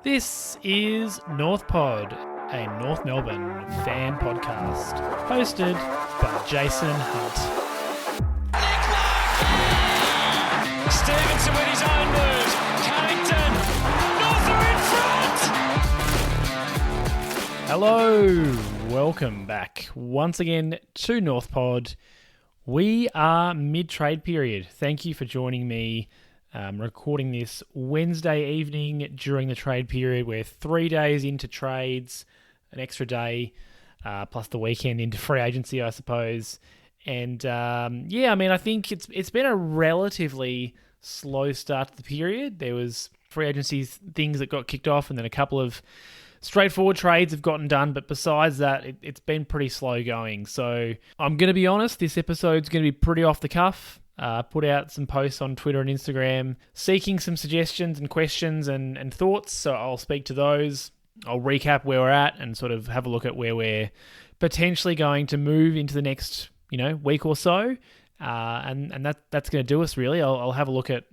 This is North Pod, a North Melbourne fan podcast, hosted by Jason Hunt. Stevenson with his own move. Carrington. North are in front. Hello, welcome back once again to North Pod. We are mid-trade period. Thank you for joining me. Recording this Wednesday evening during the trade period. We're 3 days into trades, an extra day, plus the weekend into free agency, I suppose. And I think it's been a relatively slow start to the period. There was free agency things that got kicked off, and then a couple of straightforward trades have gotten done, but besides that, it's been pretty slow going. So I'm going to be honest, this episode's going to be pretty off the cuff. Put out some posts on Twitter and Instagram seeking some suggestions and questions and thoughts, so I'll speak to those. I'll recap where we're at and sort of have a look at where we're potentially going to move into the next week or so. And that's going to do us, really. I'll have a look at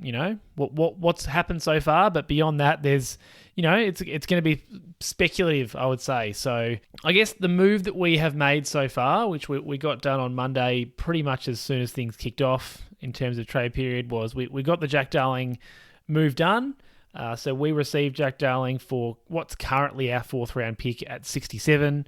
what's happened so far, but beyond that, there's it's going to be speculative, I would say. So I guess the move that we have made so far, which we got done on Monday pretty much as soon as things kicked off in terms of trade period, was we got the Jack Darling move done. So we received Jack Darling for what's currently our fourth round pick at 67.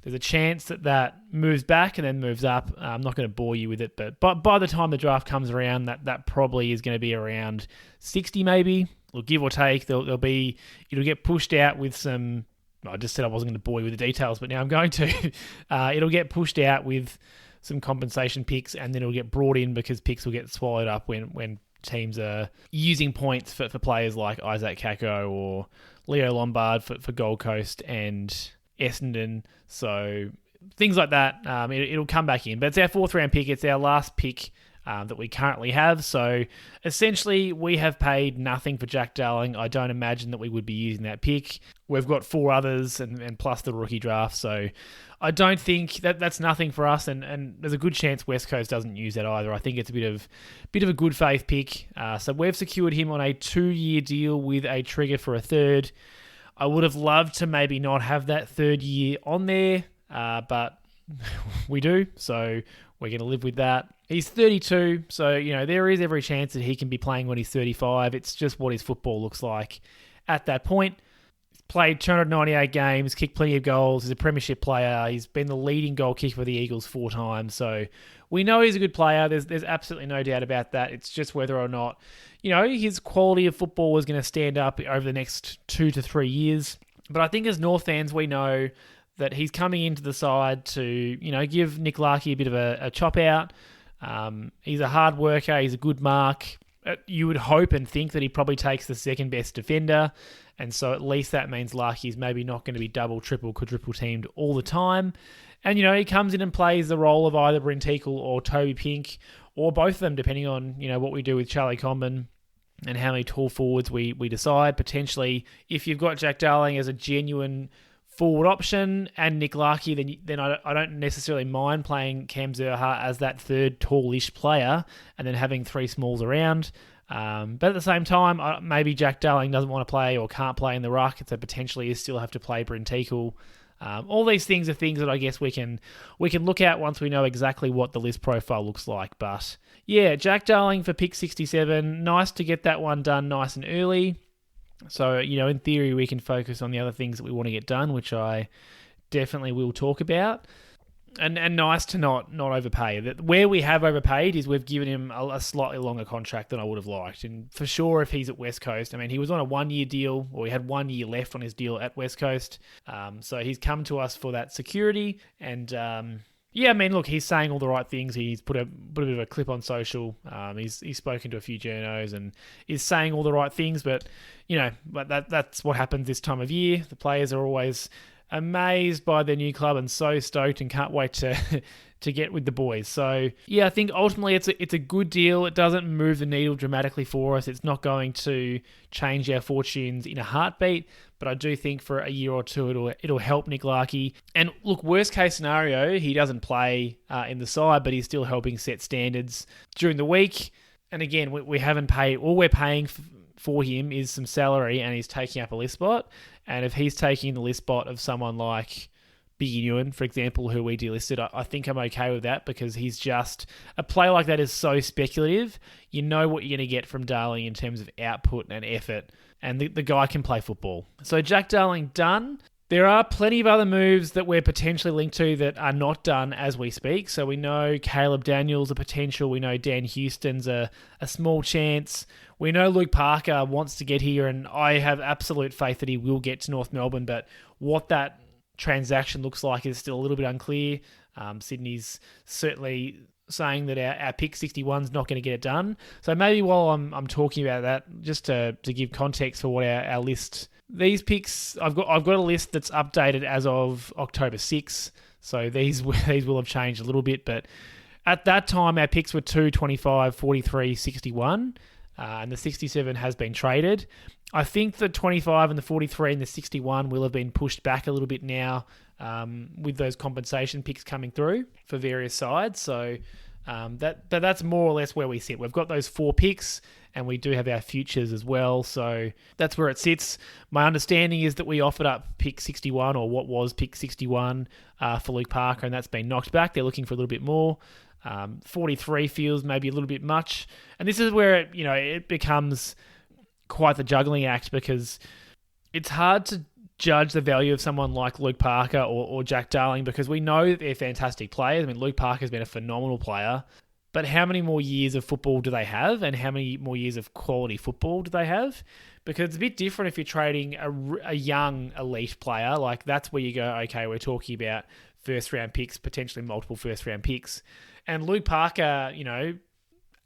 There's a chance that moves back and then moves up. I'm not going to bore you with it, but by the time the draft comes around, that probably is going to be around 60 maybe. Well, give or take. It'll get pushed out with some. I just said I wasn't going to bore you with the details, but now I'm going to. It'll get pushed out with some compensation picks, and then it'll get brought in because picks will get swallowed up when teams are using points for players like Isaac Kako or Leo Lombard for Gold Coast and Essendon. So things like that, it'll come back in. But it's our fourth round pick. It's our last pick that we currently have. So essentially, we have paid nothing for Jack Darling. I don't imagine that we would be using that pick. We've got four others and plus the rookie draft. So I don't think that's nothing for us. And there's a good chance West Coast doesn't use that either. I think it's a bit of a good faith pick. So we've secured him on a 2-year deal with a trigger for a third. I would have loved to maybe not have that third year on there, but we do, so we're going to live with that. He's 32, so there is every chance that he can be playing when he's 35. It's just what his football looks like at that point. He's played 298 games, kicked plenty of goals. He's a premiership player. He's been the leading goal kicker for the Eagles 4 times, so we know he's a good player. There's absolutely no doubt about that. It's just whether or not his quality of football is going to stand up over the next 2 to 3 years. But I think as North fans, we know that he's coming into the side to, give Nick Larkey a bit of a chop out. He's a hard worker. He's a good mark. You would hope and think that he probably takes the second best defender. And so at least that means Larkey's maybe not going to be double, triple, quadruple teamed all the time. And, he comes in and plays the role of either Brenticle or Toby Pink, or both of them, depending on, what we do with Charlie Comben and how many tall forwards we decide. Potentially, if you've got Jack Darling as a genuine forward option and Nick Larkey, then I don't necessarily mind playing Cam Zerha as that third tallish player and then having 3 smalls around. But at the same time, maybe Jack Darling doesn't want to play or can't play in the ruck, so potentially you still have to play Brenticle. All these things are things that I guess we can look at once we know exactly what the list profile looks like. But yeah, Jack Darling for pick 67. Nice to get that one done nice and early. So, in theory, we can focus on the other things that we want to get done, which I definitely will talk about. And nice to not overpay. Where we have overpaid is we've given him a slightly longer contract than I would have liked. And for sure, if he's at West Coast, he was on a 1-year deal, or he had 1 year left on his deal at West Coast. So he's come to us for that security. And look, he's saying all the right things. He's put a bit of a clip on social. He's spoken to a few journos and is saying all the right things. But that's what happens this time of year. The players are always amazed by their new club and so stoked and can't wait to get with the boys. So yeah, I think ultimately it's a good deal. It doesn't move the needle dramatically for us. It's not going to change our fortunes in a heartbeat, but I do think for a year or two it'll help Nick Larkey. And look, worst case scenario, he doesn't play in the side, but he's still helping set standards during the week. And again, we haven't paid, all we're paying for him is some salary and he's taking up a list spot. And if he's taking the list spot of someone like Biggie Nguyen, for example, who we delisted, I think I'm okay with that because he's just... A play like that is so speculative. You know what you're going to get from Darling in terms of output and effort, and the guy can play football. So Jack Darling done. There are plenty of other moves that we're potentially linked to that are not done as we speak. So we know Caleb Daniels a potential. We know Dan Houston's a small chance. We know Luke Parker wants to get here, and I have absolute faith that he will get to North Melbourne. But what that transaction looks like is still a little bit unclear. Sydney's certainly saying that our pick 61 is not going to get it done. So maybe while I'm talking about that, just to give context for what our list... These picks, I've got a list that's updated as of October 6th, so these will have changed a little bit, but at that time our picks were 2, 25, 43, 61, and the 67 has been traded. I think the 25 and the 43 and the 61 will have been pushed back a little bit now with those compensation picks coming through for various sides, so that's more or less where we sit. We've got those 4 picks, and we do have our futures as well, so that's where it sits. My understanding is that we offered up pick 61, or what was pick 61, for Luke Parker, and that's been knocked back. They're looking for a little bit more. 43 feels maybe a little bit much, and this is where it becomes quite the juggling act, because it's hard to judge the value of someone like Luke Parker or Jack Darling, because we know that they're fantastic players. I mean, Luke Parker's been a phenomenal player, but how many more years of football do they have, and how many more years of quality football do they have? Because it's a bit different if you're trading a young elite player. Like, that's where you go, okay, we're talking about first-round picks, potentially multiple first-round picks. And Luke Parker,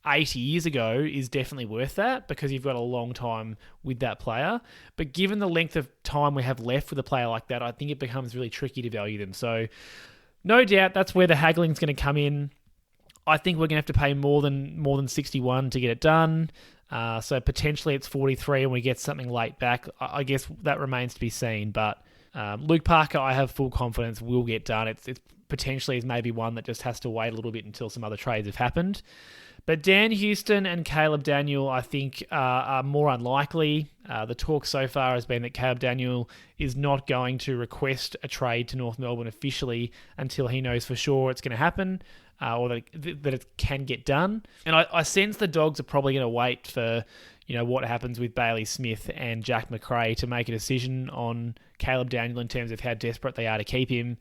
80 years ago is definitely worth that, because you've got a long time with that player. But given the length of time we have left with a player like that, I think it becomes really tricky to value them. So no doubt that's where the haggling's going to come in. I think we're going to have to pay more than 61 to get it done. So potentially it's 43 and we get something late back. I guess that remains to be seen. But Luke Parker, I have full confidence will get done. It's potentially is maybe one that just has to wait a little bit until some other trades have happened. But Dan Houston and Caleb Daniel, I think, are more unlikely. The talk so far has been that Caleb Daniel is not going to request a trade to North Melbourne officially until he knows for sure it's going to happen, or that it can get done. And I sense the Dogs are probably going to wait for what happens with Bailey Smith and Jack McRae to make a decision on Caleb Daniel in terms of how desperate they are to keep him.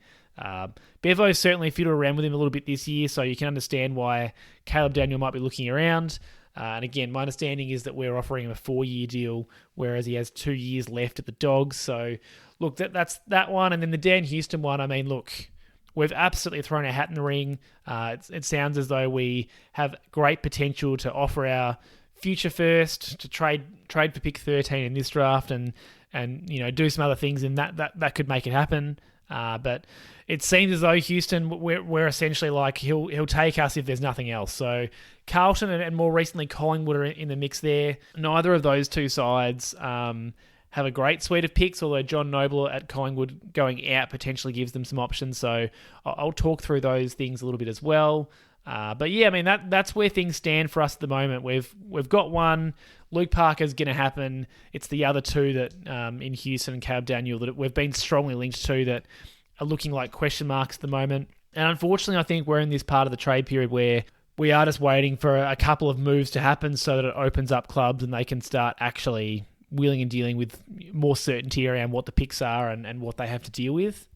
Bevo's certainly fiddled around with him a little bit this year, so you can understand why Caleb Daniel might be looking around. And again, my understanding is that we're offering him a 4-year deal, whereas he has 2 years left at the Dogs. So, look, that's that one. And then the Dan Houston one, I mean, look, we've absolutely thrown our hat in the ring. It sounds as though we have great potential to offer our future first, to trade for pick 13 in this draft, and do some other things, and that could make it happen. But it seems as though Houston, we're essentially like he'll take us if there's nothing else. So Carlton and more recently Collingwood are in the mix there. Neither of those two sides have a great suite of picks, although John Noble at Collingwood going out potentially gives them some options. So I'll talk through those things a little bit as well. But yeah, I mean that's where things stand for us at the moment. We've got one. Luke Parker's going to happen. It's the other two that in Houston and Caleb Daniel that we've been strongly linked to that are looking like question marks at the moment. And unfortunately, I think we're in this part of the trade period where we are just waiting for a couple of moves to happen so that it opens up clubs and they can start actually wheeling and dealing with more certainty around what the picks are and what they have to deal with.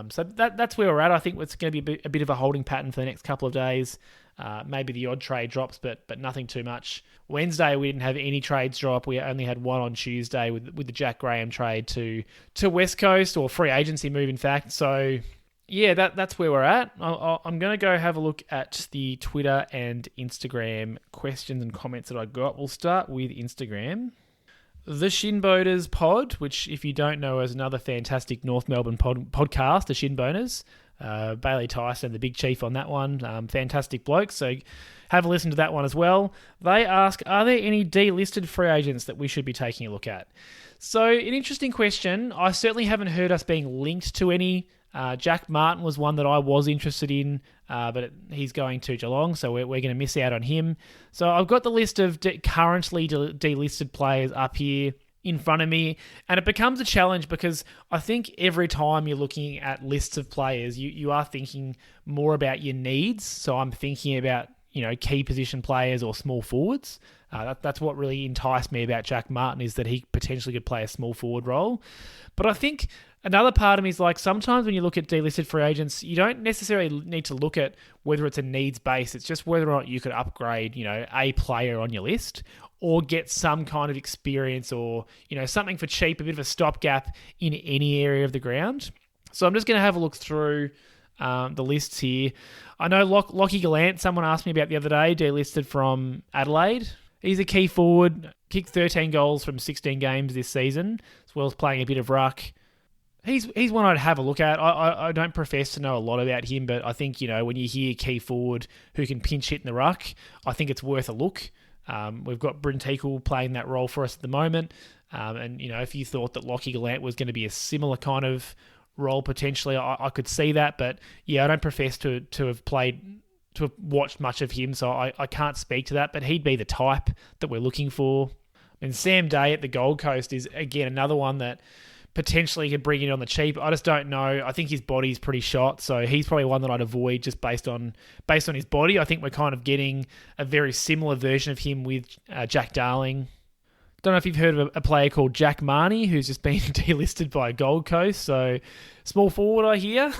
So that's where we're at. I think it's going to be a bit of a holding pattern for the next couple of days. Maybe the odd trade drops, but nothing too much. Wednesday, we didn't have any trades drop. We only had one on Tuesday with the Jack Graham trade to West Coast, or free agency move, in fact. So, yeah, that's where we're at. I'm going to go have a look at the Twitter and Instagram questions and comments that I got. We'll start with Instagram. The Shinboners pod, which if you don't know is another fantastic North Melbourne podcast, the Shinboners. Bailey Tyson, the big chief on that one. Fantastic bloke. So have a listen to that one as well. They ask, are there any delisted free agents that we should be taking a look at? So an interesting question. I certainly haven't heard us being linked to any. Jack Martin was one that I was interested in, but he's going to Geelong, so we're going to miss out on him. So I've got the list of currently delisted players up here in front of me, and it becomes a challenge because I think every time you're looking at lists of players, you are thinking more about your needs. So I'm thinking about key position players or small forwards. That's what really enticed me about Jack Martin, is that he potentially could play a small forward role. But I think another part of me is like, sometimes when you look at delisted free agents, you don't necessarily need to look at whether it's a needs base. It's just whether or not you could upgrade, a player on your list, or get some kind of experience, or something for cheap, a bit of a stopgap in any area of the ground. So I'm just going to have a look through the lists here. I know Lockie Gallant, someone asked me about the other day, delisted from Adelaide. He's a key forward, kicked 13 goals from 16 games this season, as well as playing a bit of ruck. He's one I'd have a look at. I don't profess to know a lot about him, but I think, when you hear key forward who can pinch hit in the ruck, I think it's worth a look. We've got Bryn Teakle playing that role for us at the moment. And if you thought that Lockie Gallant was going to be a similar kind of role potentially, I could see that. But yeah, I don't profess to have watched much of him, so I can't speak to that. But he'd be the type that we're looking for. And Sam Day at the Gold Coast is, again, another one that potentially could bring it on the cheap. I just don't know. I think his body's pretty shot, so he's probably one that I'd avoid just based on his body. I think we're kind of getting a very similar version of him with Jack Darling. Don't know if you've heard of a player called Jack Marnie, who's just been delisted by Gold Coast. So small forward, I hear.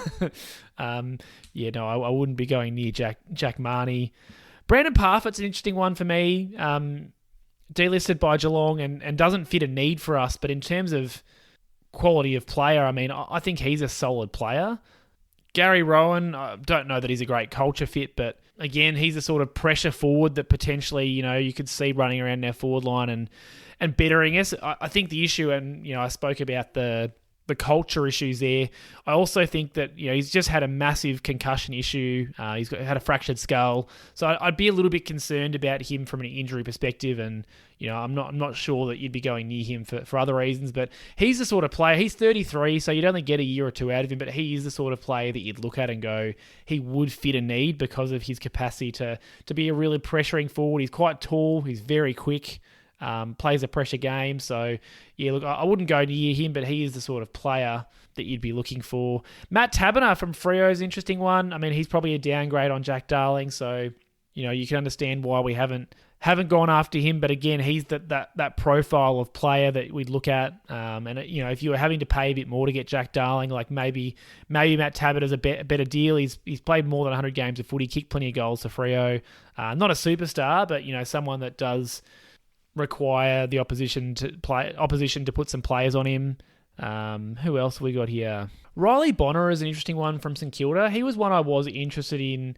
I wouldn't be going near Jack Marnie. Brandon Parfitt's an interesting one for me. Delisted by Geelong and doesn't fit a need for us, but in terms of quality of player, I think he's a solid player. Gary Rowan, I don't know that he's a great culture fit, but again, he's a sort of pressure forward that potentially, you could see running around our forward line and bettering us. I think the issue, and I spoke about the culture issues there. I also think that he's just had a massive concussion issue. He's had a fractured skull, so I'd be a little bit concerned about him from an injury perspective. And I'm not sure that you'd be going near him for other reasons. But he's the sort of player. He's 33, so you'd only get a year or two out of him. But he is the sort of player that you'd look at and go, he would fit a need because of his capacity to be a really pressuring forward. He's quite tall. He's very quick. Plays a pressure game. So, yeah, look, I wouldn't go near him, but he is the sort of player that you'd be looking for. Matt Taberner from Freo is an interesting one. He's probably a downgrade on Jack Darling, so, you can understand why we haven't gone after him. But again, he's that profile of player that we'd look at. If you were having to pay a bit more to get Jack Darling, like maybe Matt Taberner's a better deal. He's played more than 100 games of footy, kicked plenty of goals for Freo. Not a superstar, but, someone that does require the opposition to put some players on him. Who else have we got here? Riley Bonner is an interesting one from St Kilda. He was one I was interested in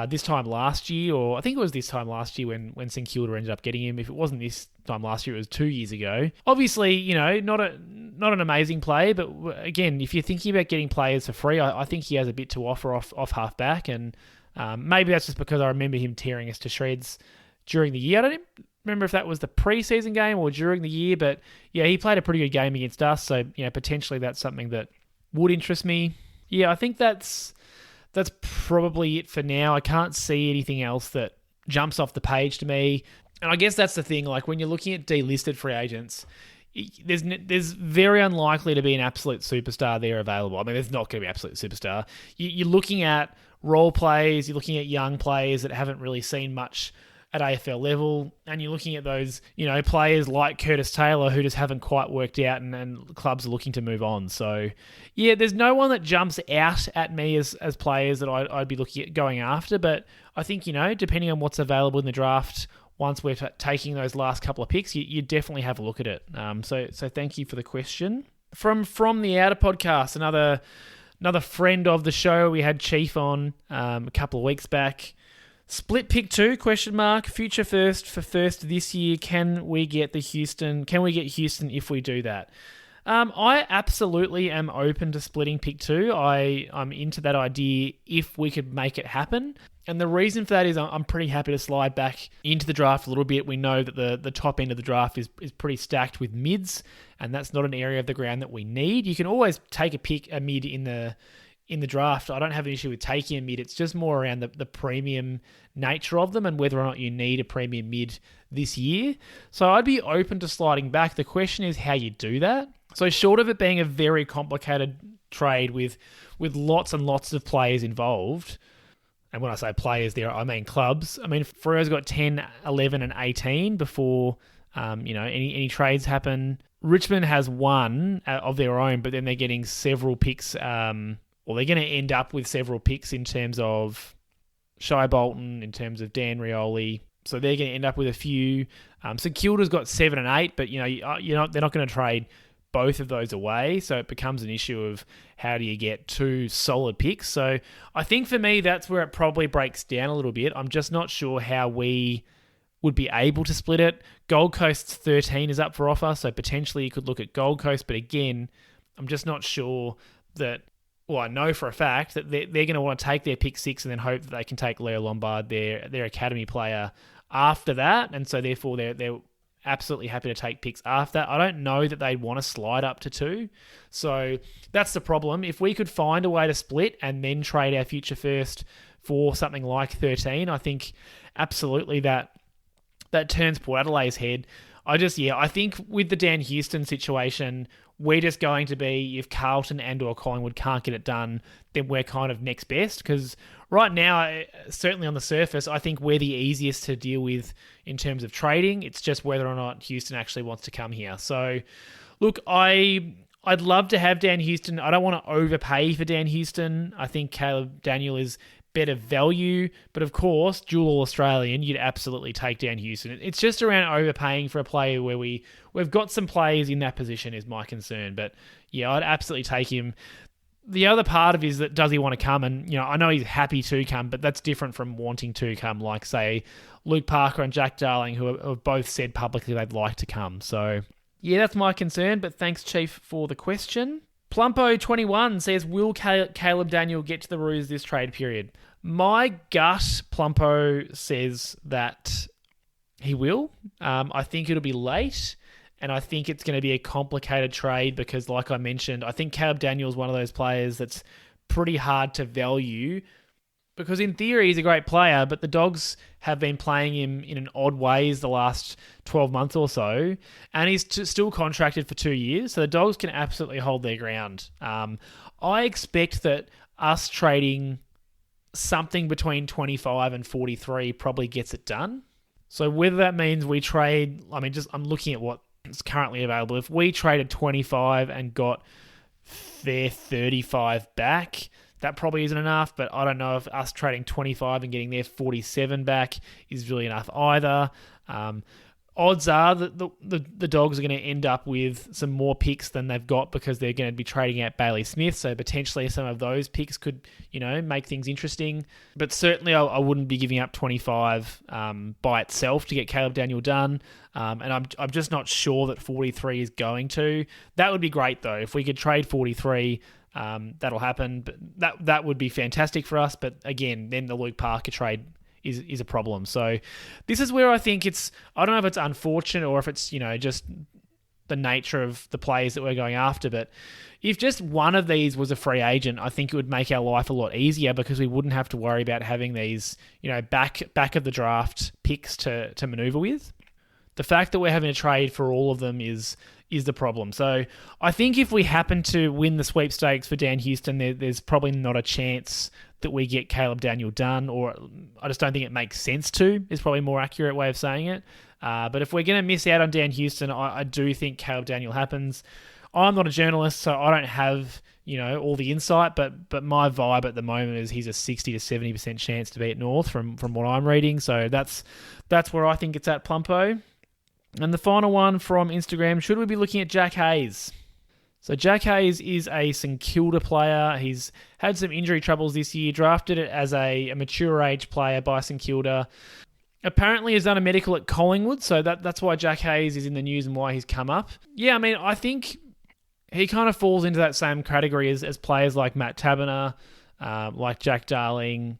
this time last year, or I think it was this time last year when St Kilda ended up getting him. If it wasn't this time last year, it was 2 years ago. Obviously, not an amazing play, but again, if you're thinking about getting players for free, I think he has a bit to offer off half back, and maybe that's just because I remember him tearing us to shreds during the year. I don't remember if that was the preseason game or during the year, but yeah, he played a pretty good game against us, so potentially that's something that would interest me. Yeah, I think that's probably it for now. I can't see anything else that jumps off the page to me. And I guess that's the thing, like when you're looking at delisted free agents, there's very unlikely to be an absolute superstar there available. There's not going to be an absolute superstar. You're looking at role players, you're looking at young players that haven't really seen much at AFL level, and you're looking at those, players like Curtis Taylor who just haven't quite worked out, and clubs are looking to move on. So, yeah, there's no one that jumps out at me as players that I'd be looking at going after, but I think, depending on what's available in the draft, once we're taking those last couple of picks, you definitely have a look at it. So thank you for the question. From the Outer podcast, another friend of the show, we had Chief on a couple of weeks back. Split pick 2, ? Future first for first this year. Can we get Houston if we do that? I absolutely am open to splitting pick 2. I'm into that idea if we could make it happen. And the reason for that is I'm pretty happy to slide back into the draft a little bit. We know that the top end of the draft is pretty stacked with mids, and that's not an area of the ground that we need. You can always take a mid in the draft. I don't have an issue with taking a mid. It's just more around the premium nature of them and whether or not you need a premium mid this year. So I'd be open to sliding back. The question is how you do that. So short of it being a very complicated trade with lots and lots of players involved, and when I say players there, I mean clubs. I mean, Freo's got 10, 11 and 18 before any trades happen. Richmond has one of their own, but then they're getting several picks, or they're going to end up with several picks in terms of Shai Bolton, in terms of Dan Rioli. So they're going to end up with a few. St Kilda's got 7 and 8, but they're not going to trade both of those away. So it becomes an issue of how do you get 2 solid picks. So I think for me, that's where it probably breaks down a little bit. I'm just not sure how we would be able to split it. Gold Coast's 13 is up for offer, so potentially you could look at Gold Coast. But again, I'm just not sure that... Well, I know for a fact that they're going to want to take their pick 6 and then hope that they can take Leo Lombard, their academy player, after that. And so therefore they're absolutely happy to take picks after that. I don't know that they'd want to slide up to 2. So that's the problem. If we could find a way to split and then trade our future first for something like 13, I think absolutely that turns Port Adelaide's head. I think with the Dan Houston situation, we're just going to be, if Carlton and or Collingwood can't get it done, then we're kind of next best. Because right now, certainly on the surface, I think we're the easiest to deal with in terms of trading. It's just whether or not Houston actually wants to come here. So, look, I'd love to have Dan Houston. I don't want to overpay for Dan Houston. I think Caleb Daniel is better value, but of course, dual All-Australian, you'd absolutely take Dan Houston. It's just around overpaying for a player where we've got some players in that position is my concern. But yeah, I'd absolutely take him. The other part of it is that does he want to come? And I know he's happy to come, but that's different from wanting to come, like say Luke Parker and Jack Darling, who have both said publicly they'd like to come. So yeah, that's my concern. But thanks, Chief, for the question. Plumpo21 says, will Caleb Daniel get to the Roos this trade period? My gut, Plumpo, says that he will. I think it'll be late, and I think it's going to be a complicated trade because, like I mentioned, I think Caleb Daniel is one of those players that's pretty hard to value because in theory he's a great player, but the Dogs have been playing him in an odd ways the last 12 months or so, and he's still contracted for 2 years, so the Dogs can absolutely hold their ground. I expect that us trading something between 25 and 43 probably gets it done. So whether that means we trade, I'm looking at what is currently available. If we traded 25 and got their 35 back, that probably isn't enough, but I don't know if us trading 25 and getting their 47 back is really enough either. Odds are that the Dogs are going to end up with some more picks than they've got because they're going to be trading out Bailey Smith, so potentially some of those picks could, make things interesting. But certainly I wouldn't be giving up 25 by itself to get Caleb Daniel done, and I'm just not sure that 43 is going to. That would be great, though. If we could trade 43... that'll happen, but that would be fantastic for us. But again, then the Luke Parker trade is a problem. So this is where I think I don't know if it's unfortunate or if it's, just the nature of the players that we're going after. But if just one of these was a free agent, I think it would make our life a lot easier because we wouldn't have to worry about having these, back of the draft picks to maneuver with. The fact that we're having to trade for all of them is the problem. So I think if we happen to win the sweepstakes for Dan Houston, there's probably not a chance that we get Caleb Daniel done, or I just don't think it makes sense to, is probably a more accurate way of saying it. But if we're going to miss out on Dan Houston, I do think Caleb Daniel happens. I'm not a journalist, so I don't have all the insight, but my vibe at the moment is he's a 60 to 70% chance to be at North from what I'm reading. So that's where I think it's at, Plumpo. And the final one from Instagram, should we be looking at Jack Hayes? So Jack Hayes is a St Kilda player. He's had some injury troubles this year, drafted it as a mature age player by St Kilda. Apparently has done a medical at Collingwood, so that's why Jack Hayes is in the news and why he's come up. Yeah, I think he kind of falls into that same category as players like Matt Taberner, like Jack Darling,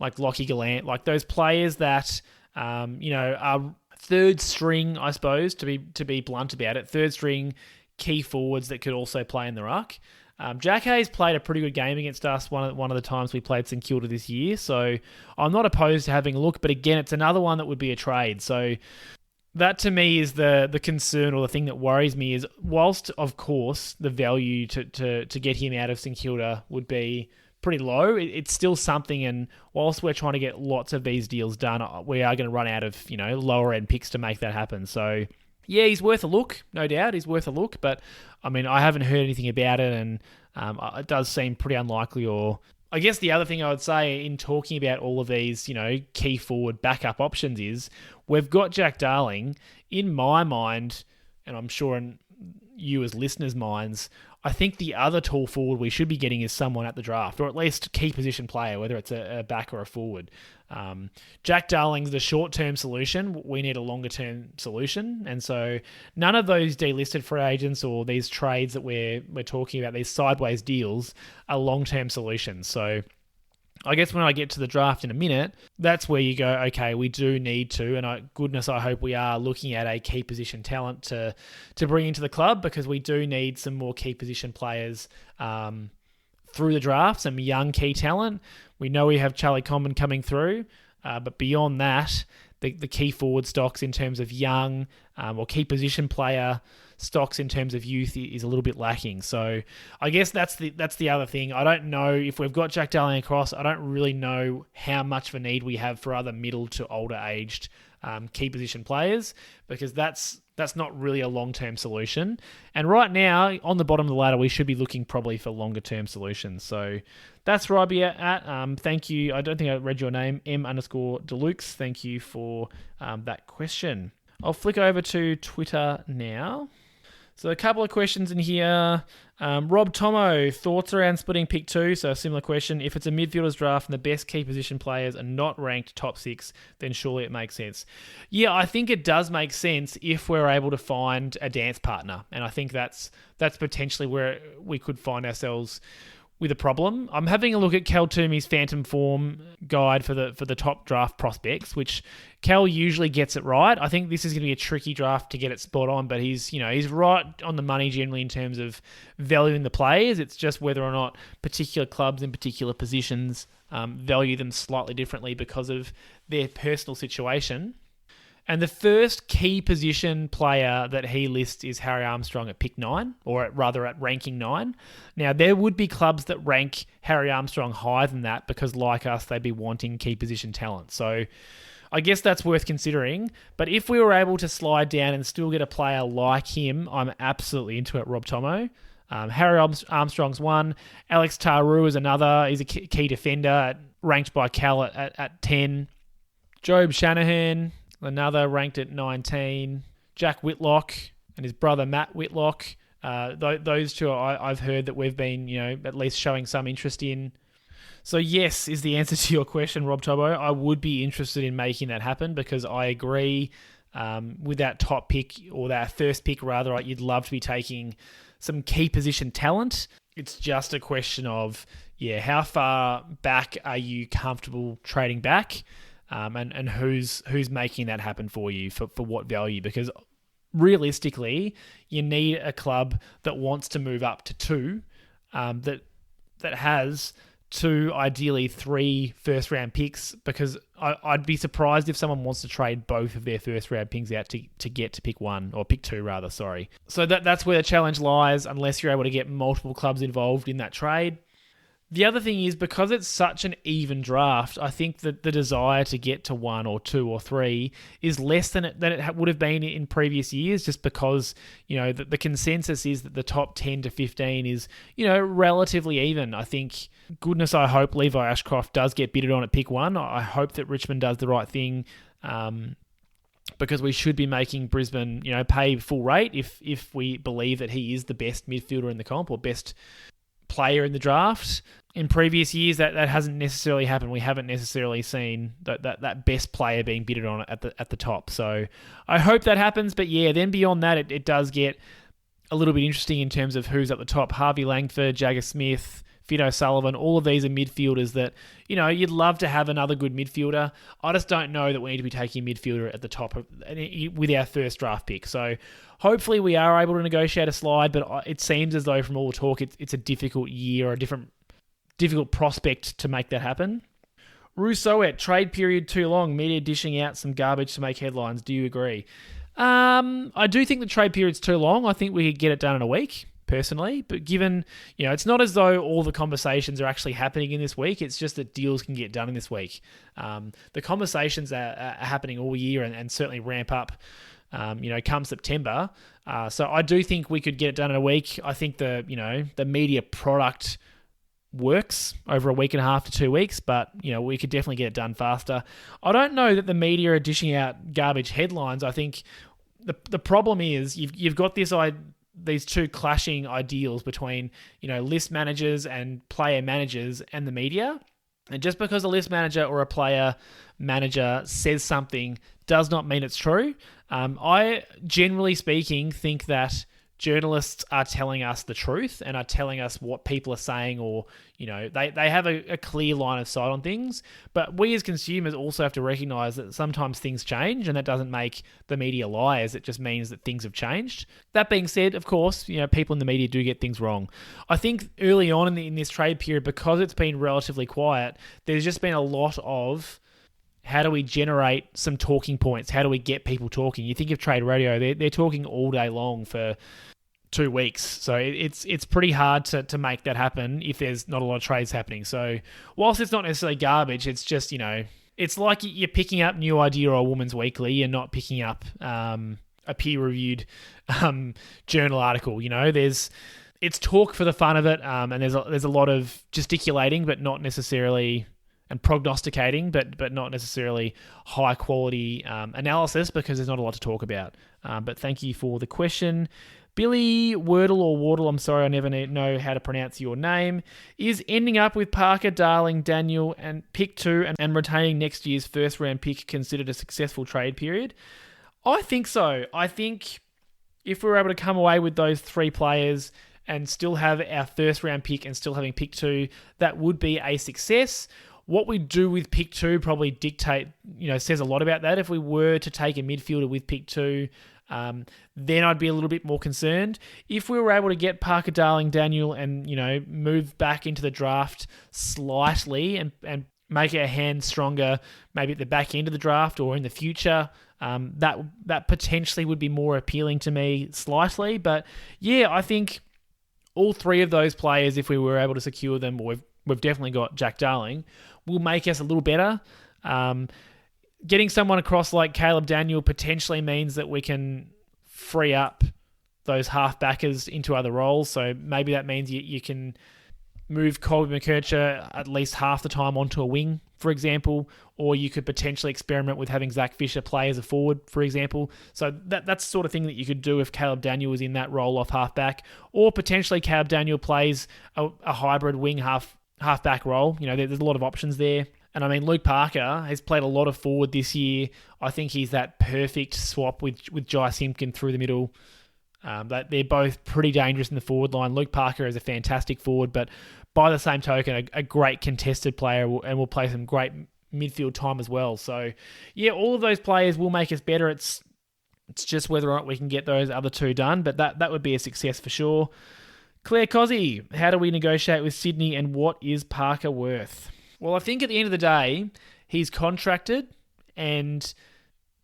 like Lockie Gallant, like those players that are third string, I suppose, to be blunt about it, third string key forwards that could also play in the ruck. Jack Hayes played a pretty good game against us one of the times we played St Kilda this year, so I'm not opposed to having a look, but again, it's another one that would be a trade. So that to me is the concern, or the thing that worries me is, whilst of course the value to get him out of St Kilda would be pretty low, it's still something, and whilst we're trying to get lots of these deals done, we are going to run out of lower end picks to make that happen. So yeah, he's worth a look, no doubt. He's worth a look, but I mean, I haven't heard anything about it, and it does seem pretty unlikely. Or I guess the other thing I would say in talking about all of these, key forward backup options is we've got Jack Darling. In my mind, and I'm sure in you as listeners' minds, I think the other tall forward we should be getting is someone at the draft, or at least a key position player, whether it's a back or a forward. Jack Darling's the short-term solution. We need a longer-term solution. And so none of those delisted free agents or these trades that we're talking about, these sideways deals, are long-term solutions. So I guess when I get to the draft in a minute, that's where you go, okay, we do need to, and I hope we are looking at a key position talent to bring into the club, because we do need some more key position players through the draft, some young key talent. We know we have Charlie Comben coming through, but beyond that, the key forward stocks in terms of young or key position player stocks in terms of youth is a little bit lacking. So I guess that's the other thing. I don't know if we've got Jack Darling across. I don't really know how much of a need we have for other middle to older aged key position players, because that's not really a long-term solution. And right now, on the bottom of the ladder, we should be looking probably for longer-term solutions. So that's where I'll be at. Thank you. I don't think I read your name, M_Deluxe. Thank you for that question. I'll flick over to Twitter now. So a couple of questions in here. Rob Tomo, thoughts around splitting pick 2? So a similar question. If it's a midfielders draft and the best key position players are not ranked top 6, then surely it makes sense. Yeah, I think it does make sense if we're able to find a dance partner. And I think that's potentially where we could find ourselves with a problem. I'm having a look at Cal Toomey's Phantom Form guide for the top draft prospects, which Cal usually gets it right. I think this is going to be a tricky draft to get it spot on, but he's right on the money generally in terms of valuing the players. It's just whether or not particular clubs in particular positions value them slightly differently because of their personal situation. And the first key position player that he lists is Harry Armstrong at pick 9, or rather at ranking 9. Now, there would be clubs that rank Harry Armstrong higher than that because, like us, they'd be wanting key position talent. So I guess that's worth considering. But if we were able to slide down and still get a player like him, I'm absolutely into it, Rob Tomo. Harry Armstrong's one. Alex Taru is another. He's a key defender, ranked by Cal at 10. Job Shanahan, another, ranked at 19. Jack Whitlock and his brother Matt Whitlock. Those two I've heard that we've been, at least showing some interest in. So yes, is the answer to your question, Rob Tobo. I would be interested in making that happen because I agree with that top pick, or that first pick rather. You'd love to be taking some key position talent. It's just a question of, how far back are you comfortable trading back? And who's making that happen for you for what value? Because realistically, you need a club that wants to move up to 2, that has 2, ideally 3 first round picks. Because I'd be surprised if someone wants to trade both of their first round picks out to get to pick 1, or pick 2 rather. Sorry. So that's where the challenge lies, unless you're able to get multiple clubs involved in that trade. The other thing is, because it's such an even draft, I think that the desire to get to 1 or 2 or 3 is less than it would have been in previous years, just because, the consensus is that the top 10 to 15 is, relatively even. I think, goodness, I hope Levi Ashcroft does get bidded on at pick 1. I hope that Richmond does the right thing, because we should be making Brisbane, pay full rate if we believe that he is the best midfielder in the comp, or best player in the draft. In previous years, that hasn't necessarily happened. We haven't necessarily seen that best player being bidded on at the top. So I hope that happens. But then beyond that, it does get a little bit interesting in terms of who's at the top. Harvey Langford, Jagger Smith, Finn O'Sullivan, all of these are midfielders that, you'd love to have another good midfielder. I just don't know that we need to be taking a midfielder at the top with our first draft pick. So hopefully we are able to negotiate a slide, but it seems as though from all the talk, it's a difficult year or a difficult prospect to make that happen. Rousseauet, trade period too long, media dishing out some garbage to make headlines. Do you agree? I do think the trade period's too long. I think we could get it done in a week, personally. But given, it's not as though all the conversations are actually happening in this week. It's just that deals can get done in this week. The conversations are happening all year and certainly ramp up, come September. So I do think we could get it done in a week. I think the media product works over a week and a half to 2 weeks, but we could definitely get it done faster. I don't know that the media are dishing out garbage headlines. I think the problem is you've got these two clashing ideals between list managers and player managers and the media. And just because a list manager or a player manager says something does not mean it's true. I, generally speaking, think that journalists are telling us the truth and are telling us what people are saying, or they have a clear line of sight on things. But we as consumers also have to recognize that sometimes things change, and that doesn't make the media liars. It just means that things have changed. That being said, of course, people in the media do get things wrong. I think early on in this trade period, because it's been relatively quiet, there's just been a lot of how do we generate some talking points? How do we get people talking? You think of trade radio, they're talking all day long for 2 weeks. So it's pretty hard to make that happen if there's not a lot of trades happening. So whilst it's not necessarily garbage, it's just, it's like you're picking up New Idea or Woman's Weekly. You're not picking up a peer-reviewed journal article. It's talk for the fun of it, and there's a lot of gesticulating, but not necessarily, and prognosticating, but not necessarily high quality analysis, because there's not a lot to talk about. But thank you for the question. Billy Wordle or Wardle, I'm sorry, I never know how to pronounce your name, is ending up with Parker, Darling, Daniel, and pick 2 and retaining next year's first round pick considered a successful trade period? I think so. I think if we were able to come away with those 3 players and still have our first round pick and still having pick 2, that would be a success. What we do with pick 2 probably says a lot about that. If we were to take a midfielder with pick 2, then I'd be a little bit more concerned. If we were able to get Parker, Darling, Daniel and, move back into the draft slightly and make our hand stronger, maybe at the back end of the draft or in the future, that potentially would be more appealing to me slightly. But yeah, I think all 3 of those players, if we were able to secure them, or we've definitely got Jack Darling, will make us a little better. Getting someone across like Caleb Daniel potentially means that we can free up those half-backers into other roles. So maybe that means you can move Colby McKercher at least half the time onto a wing, for example, or you could potentially experiment with having Zach Fisher play as a forward, for example. So that's the sort of thing that you could do if Caleb Daniel was in that role off half-back, or potentially Caleb Daniel plays a hybrid wing half-back role. There's a lot of options there. And I mean, Luke Parker has played a lot of forward this year. I think he's that perfect swap with Jai Simpkin through the middle. They're both pretty dangerous in the forward line. Luke Parker is a fantastic forward, but by the same token, a great contested player and will play some great midfield time as well. So, yeah, all of those players will make us better. It's just whether or not we can get those other 2 done, but that would be a success for sure. Claire Cozzy, how do we negotiate with Sydney and what is Parker worth? Well, I think at the end of the day, he's contracted and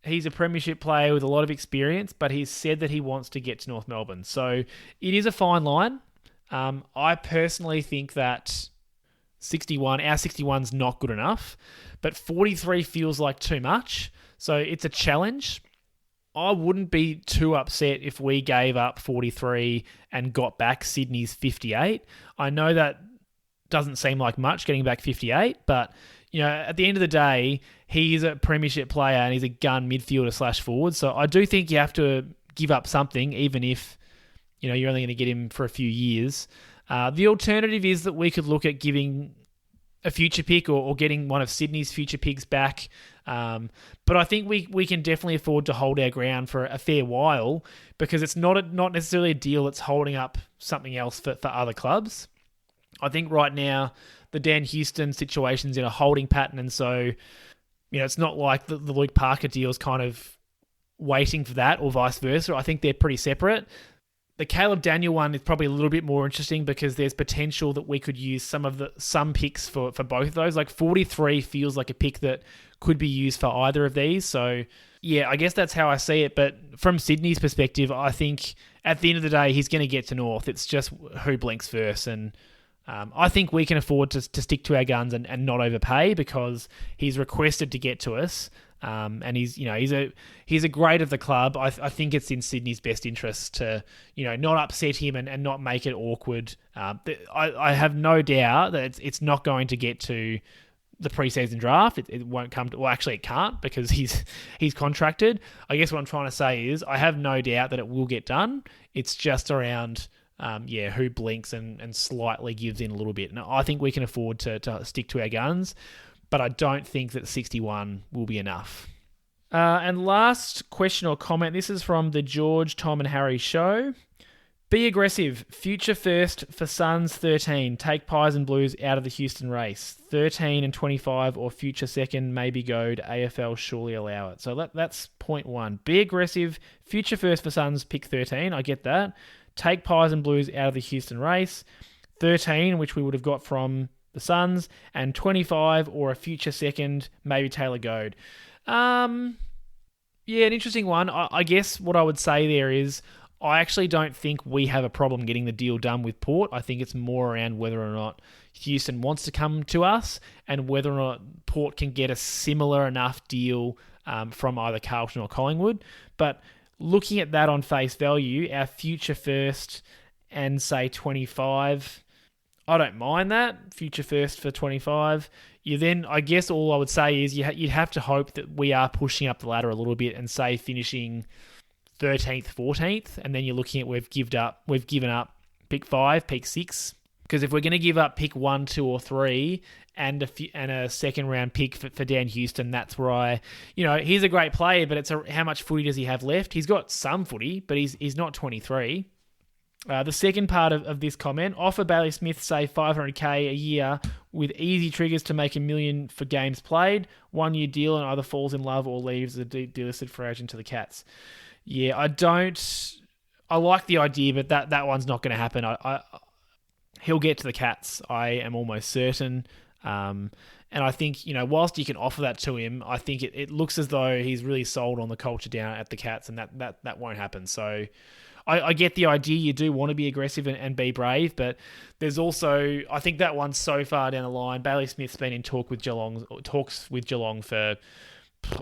he's a premiership player with a lot of experience, but he's said that he wants to get to North Melbourne. So it is a fine line. I personally think that our 61's not good enough, but 43 feels like too much. So it's a challenge. I wouldn't be too upset if we gave up 43 and got back Sydney's 58. I know that doesn't seem like much getting back 58, but at the end of the day, he's a premiership player and he's a gun midfielder / forward. So I do think you have to give up something, even if you're only going to get him for a few years. The alternative is that we could look at giving a future pick or getting one of Sydney's future picks back But I think we can definitely afford to hold our ground for a fair while, because it's not necessarily a deal that's holding up something else for other clubs. I think right now the Dan Houston situation's in a holding pattern, and so it's not like the Luke Parker deal is kind of waiting for that or vice versa. I think they're pretty separate. The Caleb Daniel one is probably a little bit more interesting because there's potential that we could use some picks for both of those. Like 43 feels like a pick that could be used for either of these. So yeah, I guess that's how I see it. But from Sydney's perspective, I think at the end of the day, he's going to get to North. It's just who blinks first. And I think we can afford to stick to our guns and not overpay, because he's requested to get to us. And he's a great of the club. I think it's in Sydney's best interest to not upset him and not make it awkward. I have no doubt that it's not going to get to the preseason draft. It won't come to. Well, actually, it can't, because he's contracted. I guess what I'm trying to say is I have no doubt that it will get done. It's just around who blinks and slightly gives in a little bit. And I think we can afford to stick to our guns. But I don't think that 61 will be enough. And last question or comment, this is from the George, Tom and Harry show. Be aggressive. Future first for Suns 13. Take Pies and Blues out of the Houston race. 13 and 25 or future second, maybe goad. AFL surely allow it. So that's point one. Be aggressive. Future first for Suns, pick 13. I get that. Take Pies and Blues out of the Houston race. 13, which we would have got from the Suns, and 25 or a future second, maybe Taylor Goad. An interesting one. I guess what I would say there is I actually don't think we have a problem getting the deal done with Port. I think it's more around whether or not Houston wants to come to us and whether or not Port can get a similar enough deal from either Carlton or Collingwood. But looking at that on face value, our future first and say 25... I don't mind that, future first for 25. I guess all I would say is you'd have to hope that we are pushing up the ladder a little bit and say finishing 13th, 14th, and then you're looking at we've given up pick 5, pick 6. Because if we're going to give up pick 1, 2 or 3 and a second round pick for Dan Houston, that's where he's a great player, but it's how much footy does he have left? He's got some footy, but he's not 23. The second part of this comment, offer Bailey Smith, say, $500K a year with easy triggers to make $1 million for games played, 1 year deal, and either falls in love or leaves a delisted free agent to the Cats. Yeah, I like the idea, but that one's not going to happen. He'll get to the Cats, I am almost certain. And I think, whilst you can offer that to him, I think it looks as though he's really sold on the culture down at the Cats, and that won't happen. So I get the idea. You do want to be aggressive and be brave, but there's also, I think that one's so far down the line. Bailey Smith's been in talks with Geelong for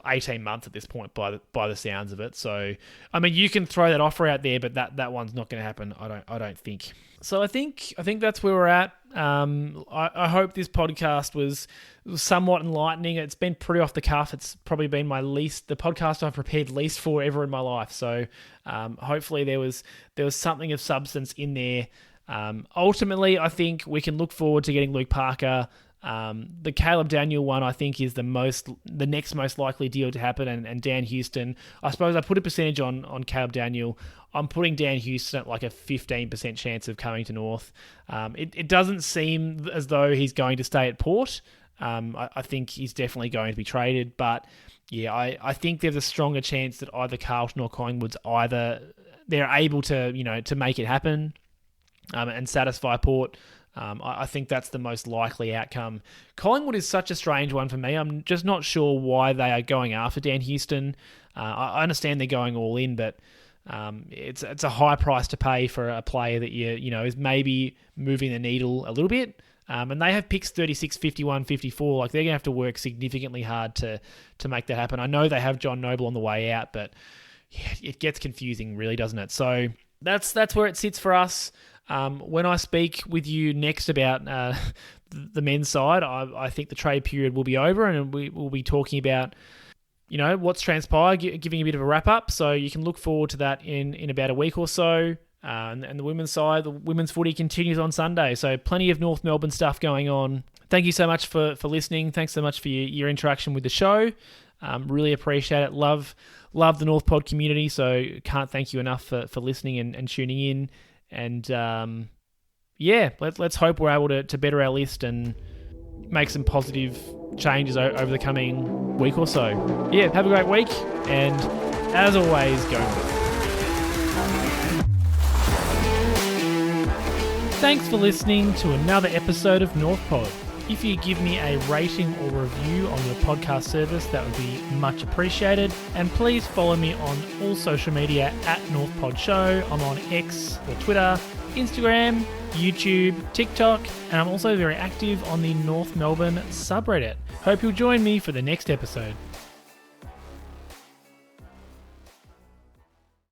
18 months at this point by the sounds of it. So, I mean, you can throw that offer out there, but that one's not going to happen, I don't think. So I think that's where we're at. I hope this podcast was somewhat enlightening. It's been pretty off the cuff. It's probably been the podcast I've prepared least for ever in my life. So hopefully there was something of substance in there. Ultimately, I think we can look forward to getting Luke Parker. The Caleb Daniel one, I think, is the next most likely deal to happen, and Dan Houston. I suppose I put a percentage on Caleb Daniel. I'm putting Dan Houston at like a 15% chance of coming to North. It doesn't seem as though he's going to stay at Port. I think he's definitely going to be traded, but yeah, I think there's a stronger chance that either Carlton or Collingwood's they're able to to make it happen and satisfy Port. I think that's the most likely outcome. Collingwood is such a strange one for me. I'm just not sure why they are going after Dan Houston. I understand they're going all in, but it's a high price to pay for a player that is maybe moving the needle a little bit. And they have picks 36, 51, 54. Like, they're going to have to work significantly hard to make that happen. I know they have John Noble on the way out, but yeah, it gets confusing, really, doesn't it? So that's where it sits for us. When I speak with you next about the men's side, I think the trade period will be over, and we will be talking about what's transpired, giving a bit of a wrap up. So you can look forward to that in about a week or so. And the women's side, the women's footy continues on Sunday. So plenty of North Melbourne stuff going on. Thank you so much for listening. Thanks so much for your interaction with the show. Really appreciate it. Love the North Pod community, so can't thank you enough for listening and tuning in. And let's hope we're able to better our list and make some positive changes over the coming week or so. Yeah, have a great week, and as always, go North. Thanks for listening to another episode of North Pod. If you give me a rating or review on your podcast service, that would be much appreciated. And please follow me on all social media at North Pod Show. I'm on X or Twitter, Instagram, YouTube, TikTok, and I'm also very active on the North Melbourne subreddit. Hope you'll join me for the next episode.